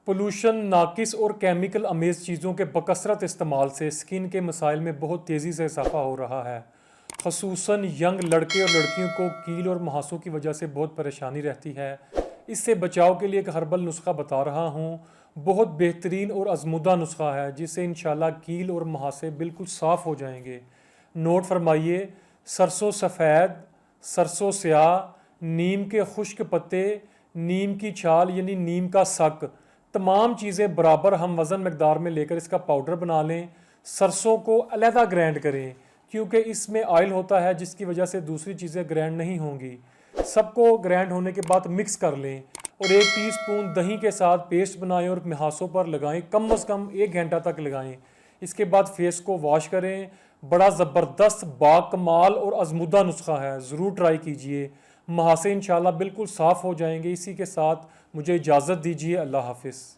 Pollution, नाकिस और chemical amaze चीज़ों के बकसरत इस्तेमाल से स्किन के मसाइल में बहुत तेज़ी से इजाफा हो रहा है। ख़ुसूसन यंग लड़के और लड़कियों को कील और मुहासों की वजह से बहुत परेशानी रहती है। इससे बचाव के लिए एक हर्बल नुस्खा बता रहा हूँ। बहुत बेहतरीन और आजमुदा नुस्खा है जिससे इंशाल्लाह कील और मुहासे बिल्कुल साफ़ हो जाएंगे। नोट फरमाइए, सरसों सफ़ेद, सरसों स्याह, नीम के खुश्क पत्ते, नीम की छाल यानी नीम का सक, तमाम चीज़ें बराबर हम वज़न मकदार में लेकर इसका पाउडर बना लें। सरसों को अलहदा ग्राइंड करें क्योंकि इसमें ऑयल होता है जिसकी वजह से दूसरी चीज़ें ग्राइंड नहीं होंगी। सबको ग्राइंड होने के बाद मिक्स कर लें और 1 टीस्पून दही के साथ पेस्ट बनाएं और मुहासों पर लगाएं। कम से कम 1 घंटा तक लगाएं। इसके बाद फेस को वॉश करें। बड़ा ज़बरदस्त, बाकमाल और आजमुदा नुस्खा है, ज़रूर ट्राई कीजिए। मुहासे इंशाल्लाह बिल्कुल साफ़ हो जाएंगे। इसी के साथ मुझे इजाज़त दीजिए। अल्लाह हाफिज़।